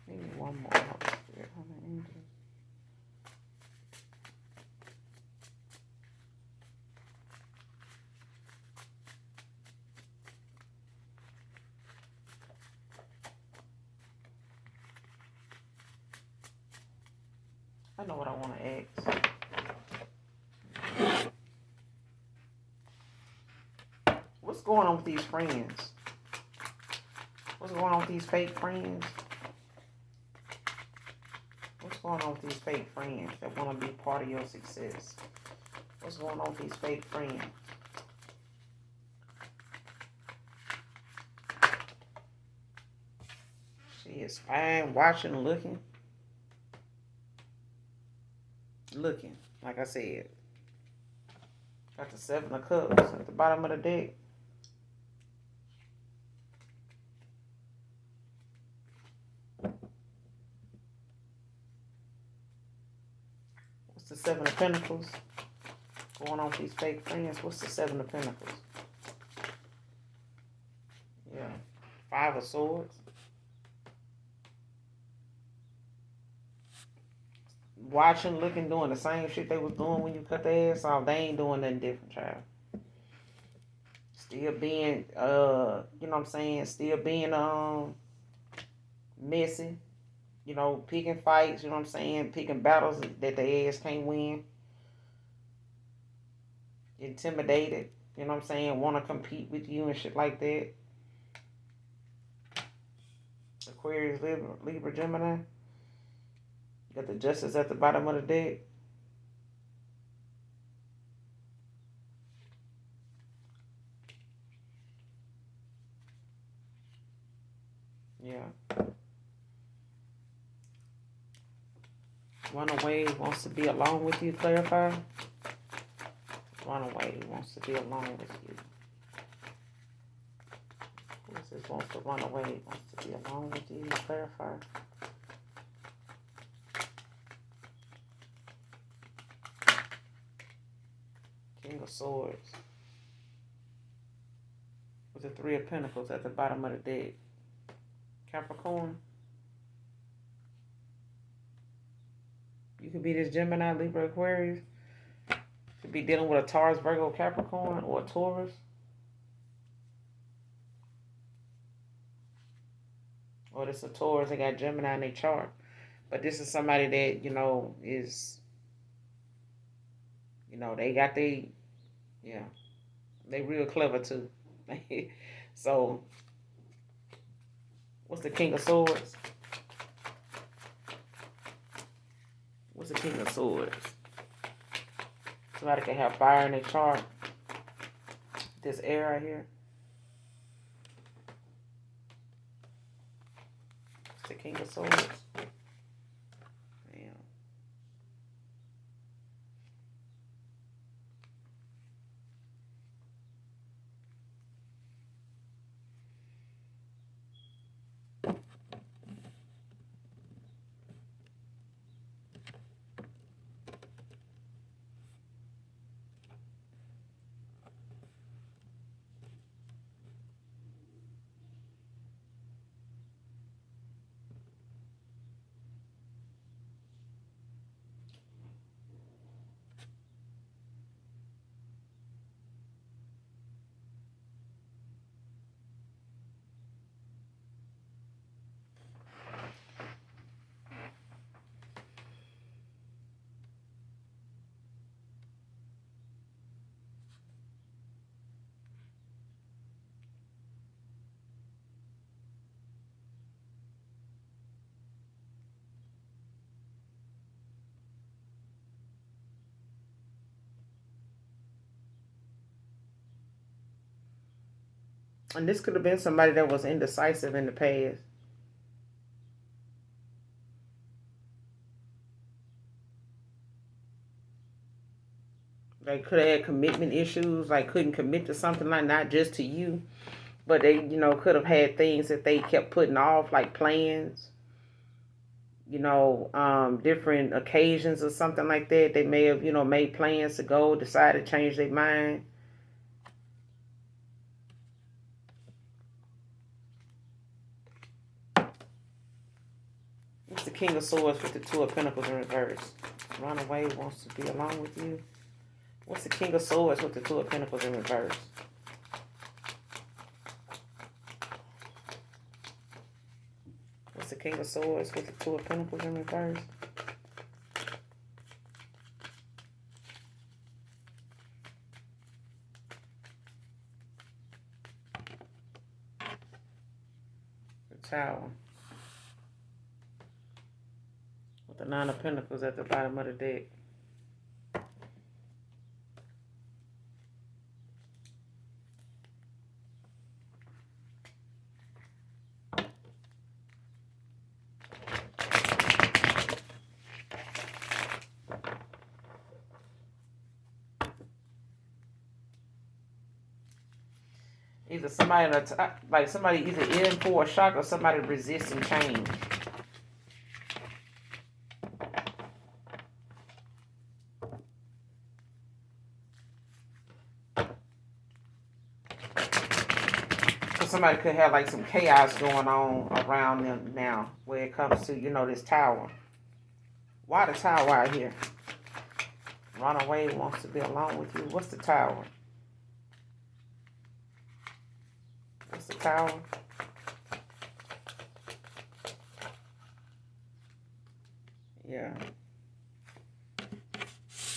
Maybe one more. Spirit, angels. I know what I want to ask. What's going on with these friends? What's going on with these fake friends? What's going on with these fake friends that want to be part of your success? What's going on with these fake friends? She is fine, watching, looking. Looking, like I said. Got the 7 of Cups at the bottom of the deck. What's the 7 of Pentacles? Going on with these fake friends. What's the 7 of Pentacles? Yeah. 5 of Swords. Watching, looking, doing the same shit they was doing when you cut their ass off. They ain't doing nothing different, child. Still being, you know what I'm saying? Still being, messy. You know, picking fights, you know what I'm saying? Picking battles that their ass can't win. Intimidated, you know what I'm saying? Want to compete with you and shit like that. Aquarius, Libra, Gemini. Got the Justice at the bottom of the deck. Yeah. Runaway wants to be alone with you, clarify. Runaway wants to be alone with you. Who is this wants to run away, wants to be alone with you, clarify. King of Swords. With the 3 of Pentacles at the bottom of the deck. Capricorn. You could be this Gemini, Libra, Aquarius. You could be dealing with a Taurus, Virgo, Capricorn, or a Taurus. Or this a Taurus, they got Gemini in their chart. But this is somebody that, you know, is, you know, they got they real clever too. So, what's the King of Swords? What's the King of Swords? Somebody can have fire in their chart. This air right here. King of Swords. And this could have been somebody that was indecisive in the past. They could have had commitment issues, like couldn't commit to something, like not just to you, but they, could have had things that they kept putting off, like plans, different occasions or something like that. They may have, made plans to go, decided to change their mind. It's the King of Swords with the Two of Pentacles in reverse. Run away, wants to be alone with you. What's the King of Swords with the Two of Pentacles in reverse? What's the King of Swords with the Two of Pentacles in reverse? The Tower. With the Nine of Pentacles at the bottom of the deck. Either somebody like somebody either in for a shock or somebody resisting change. So somebody could have like some chaos going on around them now when it comes to, this Tower. Why the Tower out here? Run away, wants to be alone with you. What's the Tower? What's the Tower? Yeah.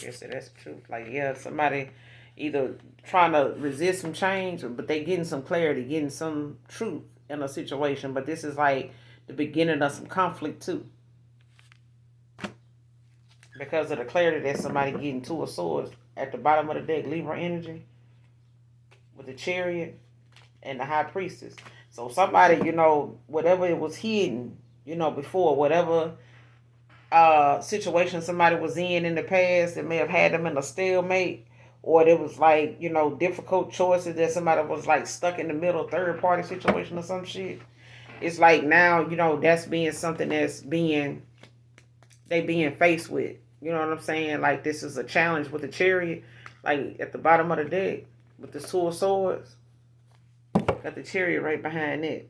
Yes, that's the truth. Like, yeah, somebody either trying to resist some change, but they getting some clarity, getting some truth in a situation. But this is like the beginning of some conflict too. Because of the clarity that somebody getting Two of Swords at the bottom of the deck, Libra energy, with the Chariot and the High Priestess. So somebody, whatever it was hidden, before, whatever situation somebody was in the past that may have had them in a stalemate, or there was like, difficult choices that somebody was like stuck in the middle, third party situation or some shit. It's like now, that's being something that's being faced with. You know what I'm saying? Like this is a challenge with the Chariot, like at the bottom of the deck with the Two of Swords. Got the Chariot right behind it.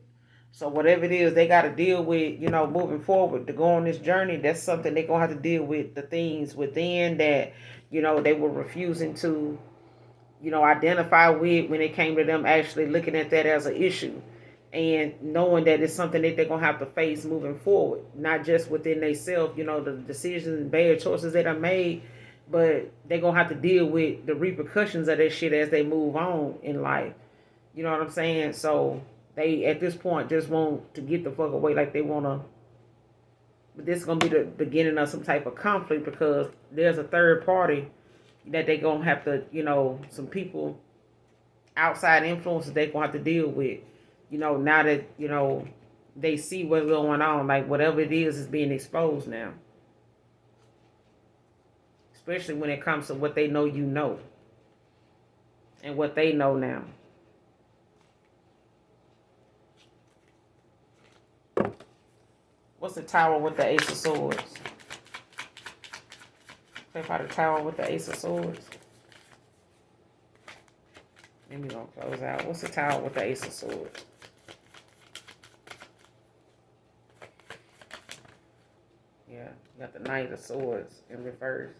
So whatever it is they got to deal with, moving forward to go on this journey, that's something they're going to have to deal with, the things within that, they were refusing to, identify with when it came to them actually looking at that as an issue. And knowing that it's something that they're going to have to face moving forward, not just within themselves, the decisions and bad choices that are made, but they're going to have to deal with the repercussions of that shit as they move on in life. You know what I'm saying? So they, at this point, just want to get the fuck away, like they want to. But this is going to be the beginning of some type of conflict because there's a third party that they're going to have to, some people, outside influences they're going to have to deal with. Now that, they see what's going on. Like whatever it is being exposed now. Especially when it comes to what they know you know. And what they know now. What's the tower with the Ace of Swords? Play by the tower with the Ace of Swords. Then we're going to close out. What's the tower with the Ace of Swords? Yeah, you got the Knight of Swords in reverse.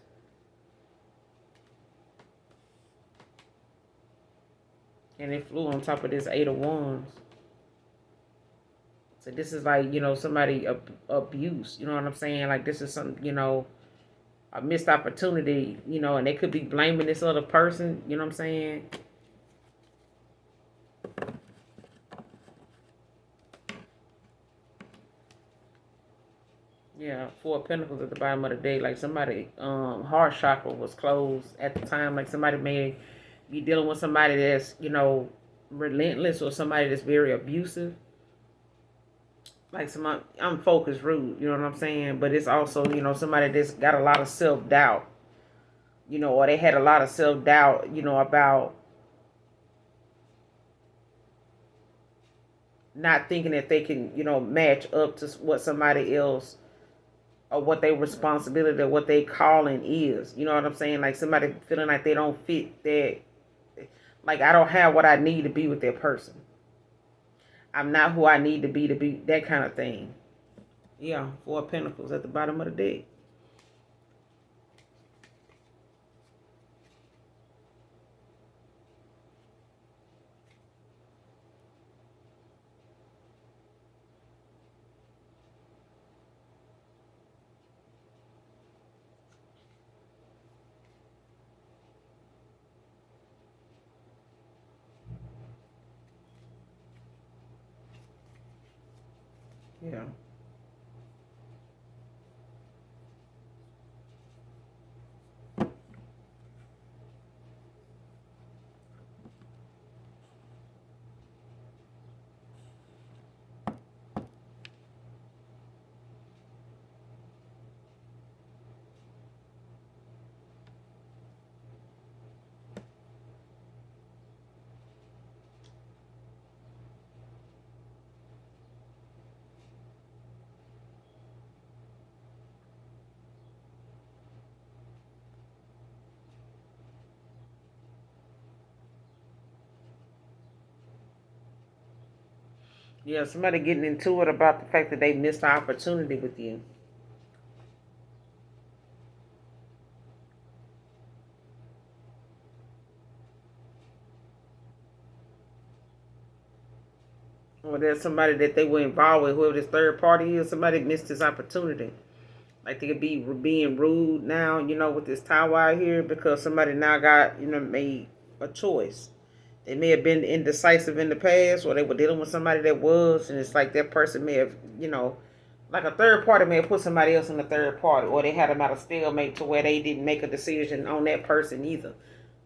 And it flew on top of this Eight of Wands. So this is like, somebody abuse. You know what I'm saying? Like this is something, a missed opportunity, and they could be blaming this other person. You know what I'm saying? Yeah, Four of Pentacles at the bottom of the day. Like somebody, heart chakra was closed at the time. Like somebody may be dealing with somebody that's, relentless, or somebody that's very abusive. Like some unfocused, rude, you know what I'm saying? But it's also, somebody that's got a lot of self-doubt, or they had a lot of self-doubt, about not thinking that they can, match up to what somebody else, or what their responsibility or what their calling is. You know what I'm saying? Like somebody feeling like they don't fit that, like I don't have what I need to be with that person. I'm not who I need to be that kind of thing. Yeah, Four of Pentacles at the bottom of the deck. Yeah. Yeah, somebody getting into it about the fact that they missed the opportunity with you. Or there's somebody that they were involved with, whoever this third party is, somebody missed this opportunity. Like they could be being rude now, with this tower out here, because somebody now got, made a choice. They may have been indecisive in the past, or they were dealing with somebody that was, and it's like that person may have, like a third party may have put somebody else in the third party, or they had them at a stalemate to where they didn't make a decision on that person either.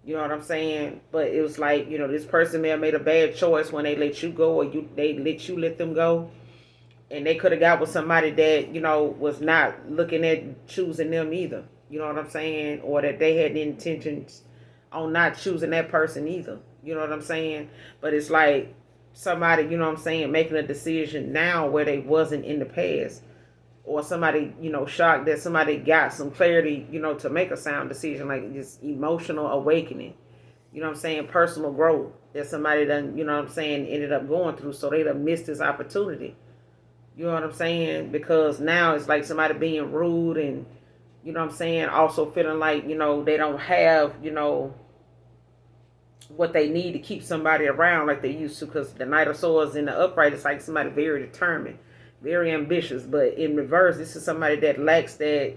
You know what I'm saying? But it was like, this person may have made a bad choice when they let you go, or they let them go. And they could have got with somebody that, was not looking at choosing them either. You know what I'm saying? Or that they had intentions on not choosing that person either. You know what I'm saying? But it's like somebody, making a decision now where they wasn't in the past. Or somebody, shocked that somebody got some clarity, to make a sound decision, like this emotional awakening. You know what I'm saying? Personal growth that somebody done, ended up going through. So they done missed this opportunity. You know what I'm saying? Because now it's like somebody being rude and, also feeling like, they don't have, what they need to keep somebody around like they used to. Because the Knight of Swords in the upright is like somebody very determined, very ambitious. But in reverse, this is somebody that lacks that,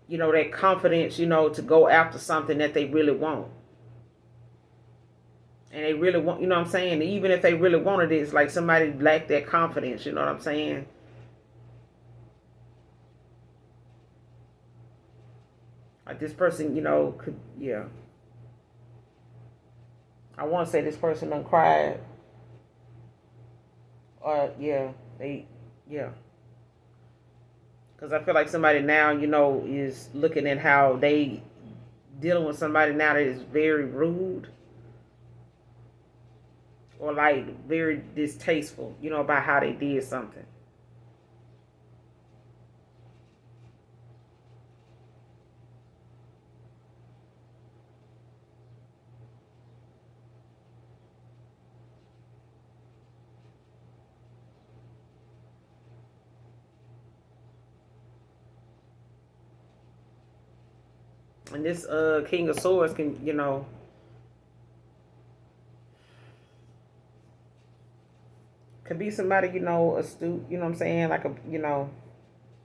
that confidence, to go after something that they really want. And they really want, you know what I'm saying? Even if they really wanted it, it's like somebody lacked that confidence, you know what I'm saying? Like this person, could, yeah. I want to say this person done cried. Or, yeah, they Yeah. Because I feel like somebody now, is looking at how they dealing with somebody now that is very rude or like very distasteful, about how they did something. And this King of Swords can be somebody, astute, you know what I'm saying? Like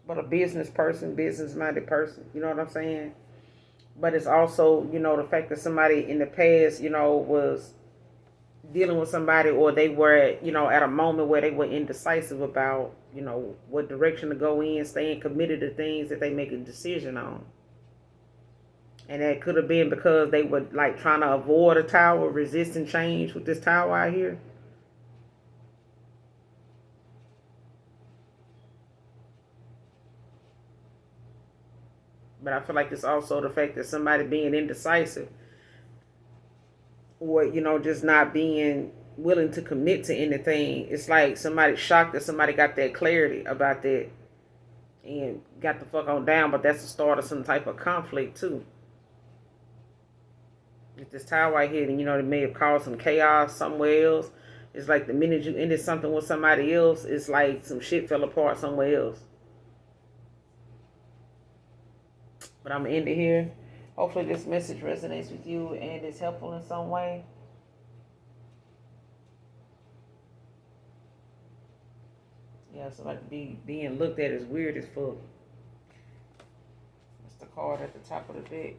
but a business person, business minded person, you know what I'm saying? But it's also, the fact that somebody in the past, was dealing with somebody, or they were, at a moment where they were indecisive about, what direction to go in, staying committed to things that they make a decision on. And that could have been because they were like trying to avoid a tower, resisting change with this tower out here. But I feel like it's also the fact that somebody being indecisive, or just not being willing to commit to anything. It's like somebody shocked that somebody got that clarity about that and got the fuck on down. But that's the start of some type of conflict too. If this tower right here, then it may have caused some chaos somewhere else. It's like the minute you ended something with somebody else, it's like some shit fell apart somewhere else. But I'm gonna end it here. Hopefully this message resonates with you and is helpful in some way. Yeah, so like being looked at as weird as fuck. That's the card at the top of the deck.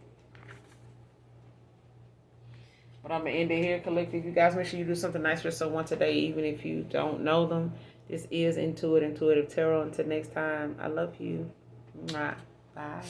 But I'm gonna end it here, collective. You guys make sure you do something nice for someone today, even if you don't know them. This is Intuitive Tarot. Until next time, I love you. Bye.